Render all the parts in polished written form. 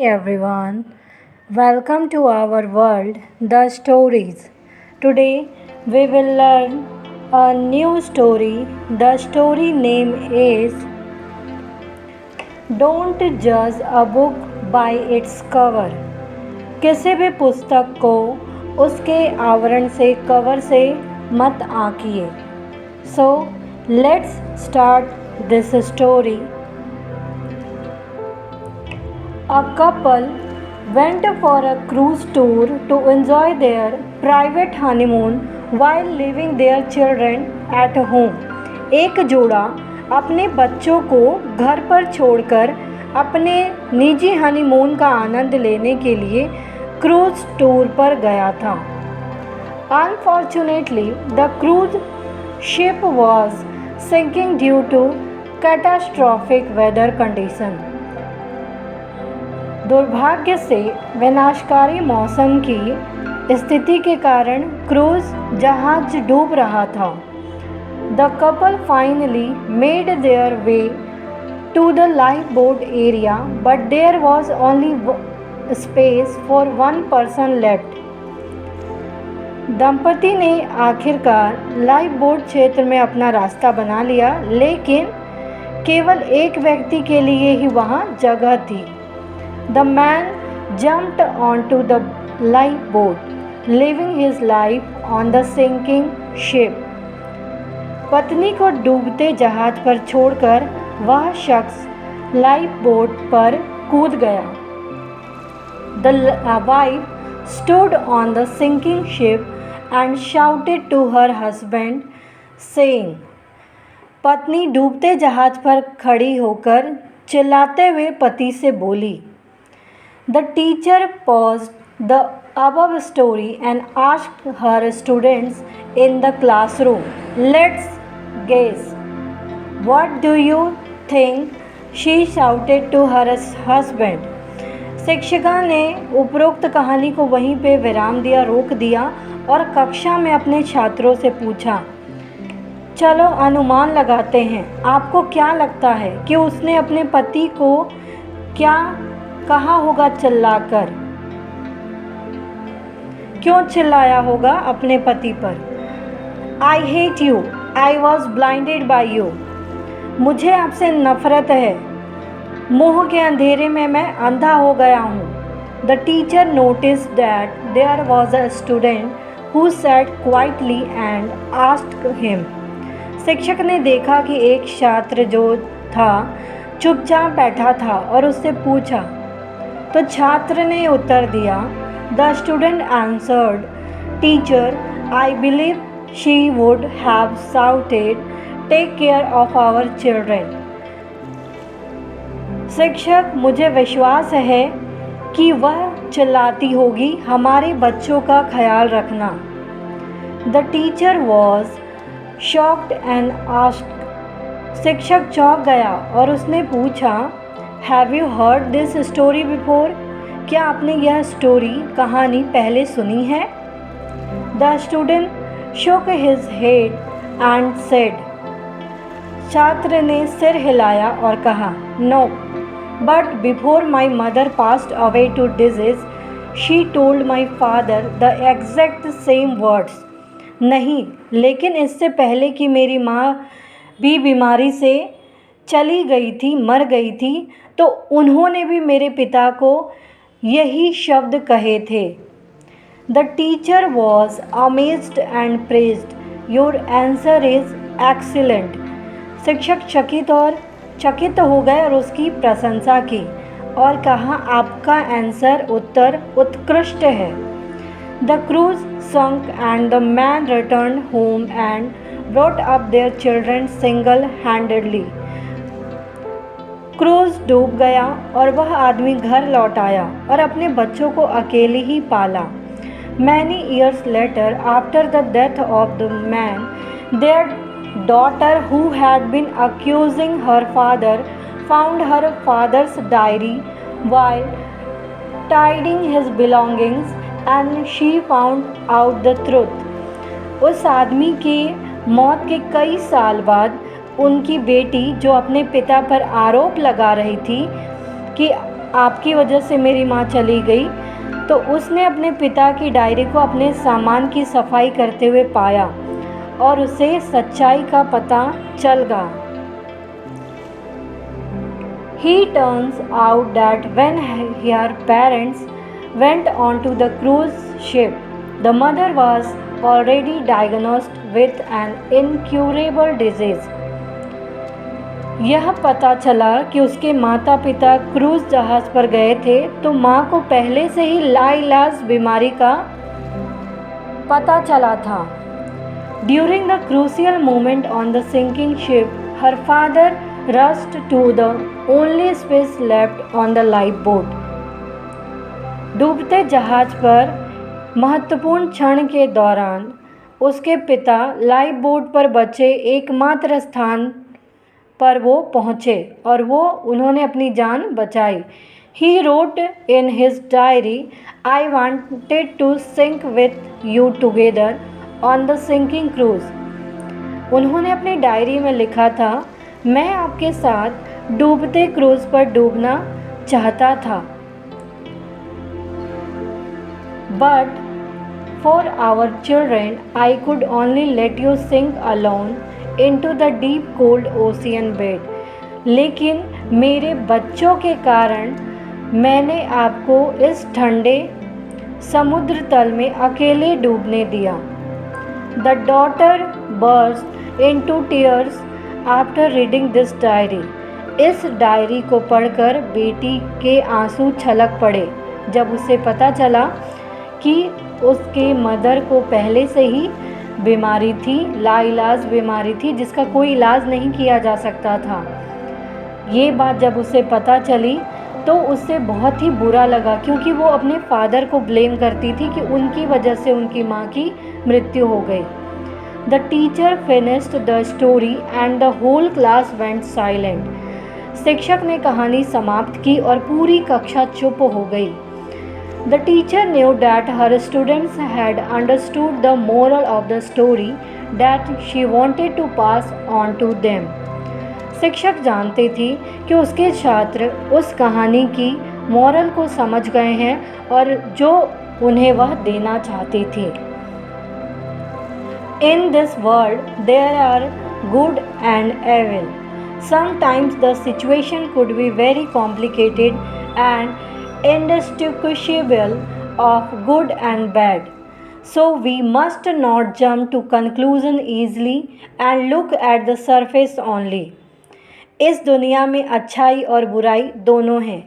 everyone, welcome to our world, the stories. Today we will learn a new story. The story name is Don't Judge a Book by Its Cover. किसी भी पुस्तक को उसके आवरण से cover से मत आंकिए. So let's start this story. A couple went for a cruise tour to enjoy their private honeymoon while leaving their children at home. एक जोड़ा अपने बच्चों को घर पर छोड़कर अपने निजी हनीमून का आनंद लेने के लिए क्रूज टूर पर गया था. Unfortunately, the cruise ship was sinking due to catastrophic weather conditions. दुर्भाग्य से विनाशकारी मौसम की स्थिति के कारण क्रूज जहाज डूब रहा था. The couple finally made their way to the lifeboat area but there was only space for one person left. दंपति ने आखिरकार लाइफ बोट क्षेत्र में अपना रास्ता बना लिया, लेकिन केवल एक व्यक्ति के लिए ही वहाँ जगह थी. The man jumped onto the lifeboat, leaving his life on the sinking ship. पत्नी को डूबते जहाज पर छोड़कर वह शख्स लाइफ बोट पर कूद गया. The wife stood on the sinking ship and shouted to her husband, saying, पत्नी डूबते जहाज पर खड़ी होकर चिल्लाते हुए पति से बोली. The teacher paused the above story and asked her students in the classroom, let's guess. What do you think she shouted to her husband? शिक्षिका ने उपरोक्त कहानी को वहीं पे विराम दिया, रोक दिया और कक्षा में अपने छात्रों से पूछा, चलो अनुमान लगाते हैं, आपको क्या लगता है कि उसने अपने पति को क्या कहा होगा चिल्लाकर? क्यों चिल्लाया होगा अपने पति पर? I hate you, I was blinded by you. मुझे आपसे नफरत है, मोह के अंधेरे में मैं अंधा हो गया हूँ. The teacher notice that there was a student who sat quietly and asked him. शिक्षक ने देखा कि एक छात्र जो था चुपचाप बैठा था और उससे पूछा. तो छात्र ने उत्तर दिया, the student answered, teacher I believe she would have shouted, take care of our children. शिक्षक, मुझे विश्वास है कि वह चिल्लाती होगी, हमारे बच्चों का ख्याल रखना. The teacher was shocked and asked. शिक्षक चौंक गया और उसने पूछा, have you heard this story before? क्या आपने यह स्टोरी कहानी पहले सुनी है? The student shook his head and said. छात्र ने सिर हिलाया और कहा, no, but before my mother passed away to disease she told my father the exact same words. नहीं, लेकिन इससे पहले कि मेरी माँ भी बीमारी से चली गई थी, मर गई थी, तो उन्होंने भी मेरे पिता को यही शब्द कहे थे. The teacher was amazed and praised, your answer is excellent. शिक्षक चकित हो गए और उसकी प्रशंसा की और कहा, आपका आंसर उत्तर उत्कृष्ट है. The cruise sunk and the man return home and brought up their children single handedly. Cruise डूब गया और वह आदमी घर लौट आया और अपने बच्चों को अकेले ही पाला. Many years later, after the death of the man, their daughter who had been accusing her father found her father's diary while tidying his belongings and she found out the truth. उस आदमी की मौत के कई साल बाद उनकी बेटी, जो अपने पिता पर आरोप लगा रही थी कि आपकी वजह से मेरी माँ चली गई, तो उसने अपने पिता की डायरी को अपने सामान की सफाई करते हुए पाया और उसे सच्चाई का पता चल गया। He turns out that when her parents went onto the cruise ship, the mother was already diagnosed with an incurable disease. यह पता चला कि उसके माता पिता क्रूज जहाज़ पर गए थे तो माँ को पहले से ही लाइलाज बीमारी का पता चला था। During the crucial moment on the sinking ship, her father rushed to the only space left on the lifeboat. डूबते जहाज पर महत्वपूर्ण क्षण के दौरान उसके पिता लाइफ बोट पर बचे एकमात्र स्थान पर वो पहुँचे और उन्होंने अपनी जान बचाई। He wrote in his diary, I wanted to sink with you together on the sinking cruise. उन्होंने अपनी डायरी में लिखा था, मैं आपके साथ डूबते क्रूज पर डूबना चाहता था। But for our children, I could only let you sink alone into the deep cold ocean bed. लेकिन मेरे बच्चों के कारण मैंने आपको इस ठंडे समुद्र तल में अकेले डूबने दिया। The daughter burst into tears after reading this diary. इस डायरी को पढ़कर बेटी के आंसू छलक पड़े जब उसे पता चला कि उसके मदर को पहले से ही बीमारी थी, लाइलाज बीमारी थी जिसका कोई इलाज नहीं किया जा सकता था। ये बात जब उसे पता चली तो उससे बहुत ही बुरा लगा क्योंकि वो अपने फादर को ब्लेम करती थी कि उनकी वजह से उनकी माँ की मृत्यु हो गई। The teacher finished the story and the whole class went silent. शिक्षक ने कहानी समाप्त की और पूरी कक्षा चुप हो गई। The teacher knew that her students had understood the moral of the story that she wanted to pass on to them. शिक्षक जानते थी कि उसके छात्र उस कहानी की मोरल को समझ गए हैं और जो उन्हें वह देना चाहते थे। In this world there are good and evil. Sometimes the situation could be very complicated and indistinguishable of good and bad. So we must not jump to conclusion easily and look at the surface only. इस दुनिया में अच्छाई और बुराई दोनों हैं।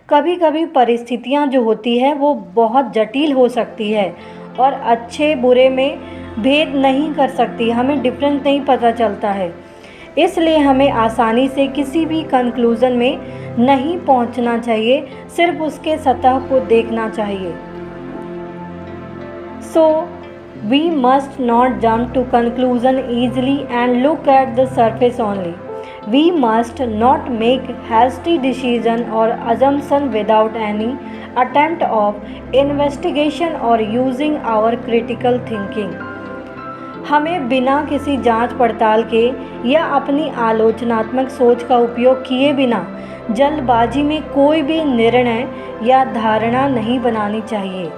कभी कभी परिस्थितियाँ जो होती है वो बहुत जटिल हो सकती है और अच्छे बुरे में भेद नहीं कर सकती, हमें डिफरेंस नहीं पता चलता है। इसलिए हमें आसानी से किसी भी कंक्लूज़न में नहीं पहुंचना चाहिए, सिर्फ उसके सतह को देखना चाहिए। So we must not jump to conclusion easily and look at the surface only. We must not make hasty decision और assumption without any attempt of investigation or using our critical thinking. हमें बिना किसी जांच पड़ताल के या अपनी आलोचनात्मक सोच का उपयोग किए बिना जल्दबाजी में कोई भी निर्णय या धारणा नहीं बनानी चाहिए।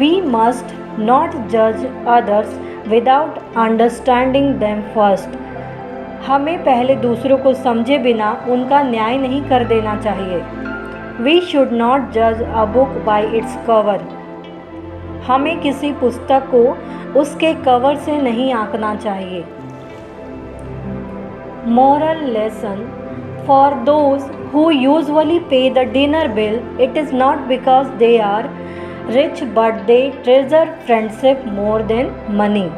We must not judge others without understanding them first. हमें पहले दूसरों को समझे बिना उनका न्याय नहीं कर देना चाहिए। We should not judge a book by its cover. हमें किसी पुस्तक को उसके कवर से नहीं आंकना चाहिए। Moral lesson: for those who usually pay the dinner bill, it is not because they are rich but they treasure friendship more than money.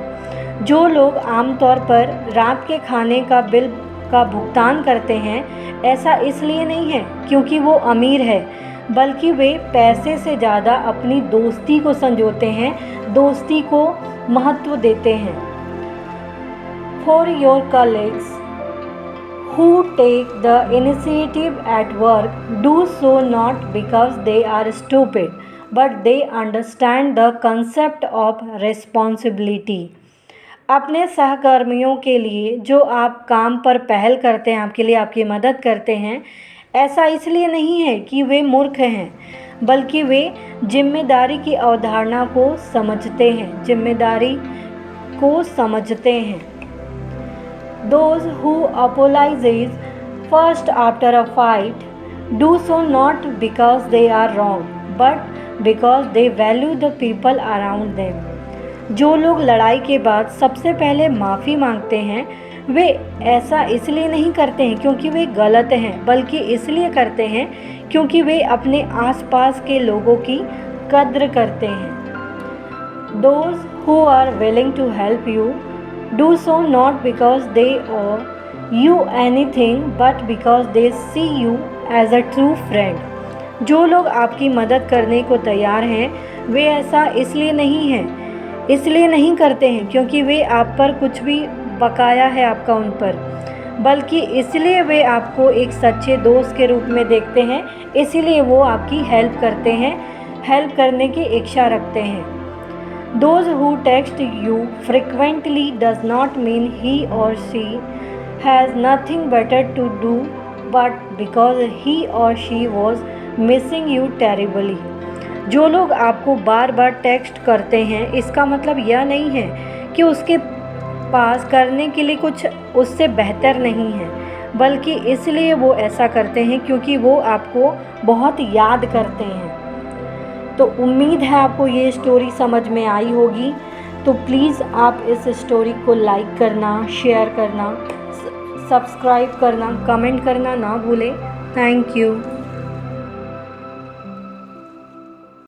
जो लोग आमतौर पर रात के खाने का बिल का भुगतान करते हैं, ऐसा इसलिए नहीं है क्योंकि वो अमीर है, बल्कि वे पैसे से ज़्यादा अपनी दोस्ती को संजोते हैं, दोस्ती को महत्व देते हैं। For your colleagues who take the initiative at work, do so not because they are stupid, but they understand the concept of responsibility. अपने सहकर्मियों के लिए जो आप काम पर पहल करते हैं, आपके लिए आपकी मदद करते हैं, ऐसा इसलिए नहीं है कि वे मूर्ख हैं, बल्कि वे जिम्मेदारी की अवधारणा को समझते हैं। Those who apologize first after a fight do so not because they are wrong, but because they value the people around them. जो लोग लड़ाई के बाद सबसे पहले माफ़ी मांगते हैं, वे ऐसा इसलिए नहीं करते हैं क्योंकि वे गलत हैं, बल्कि इसलिए करते हैं क्योंकि वे अपने आसपास के लोगों की कद्र करते हैं। Those who are willing to help you do so not because they owe you anything, but because they see you as a true friend. जो लोग आपकी मदद करने को तैयार हैं, वे ऐसा इसलिए नहीं करते हैं क्योंकि वे आप पर कुछ भी बकाया है आपका उन पर, बल्कि इसलिए वे आपको एक सच्चे दोस्त के रूप में देखते हैं। इसीलिए वो आपकी हेल्प करने की इच्छा रखते हैं। Those who text you frequently does not mean he or she has nothing better to do, but because he or she was missing you terribly. जो लोग आपको बार बार टेक्स्ट करते हैं, इसका मतलब यह नहीं है कि उसके पास करने के लिए कुछ उससे बेहतर नहीं है, बल्कि इसलिए वो ऐसा करते हैं क्योंकि वो आपको बहुत याद करते हैं। तो उम्मीद है आपको ये स्टोरी समझ में आई होगी। तो प्लीज़ आप इस स्टोरी को लाइक करना, शेयर करना, सब्सक्राइब करना, कमेंट करना ना भूलें। Thank you.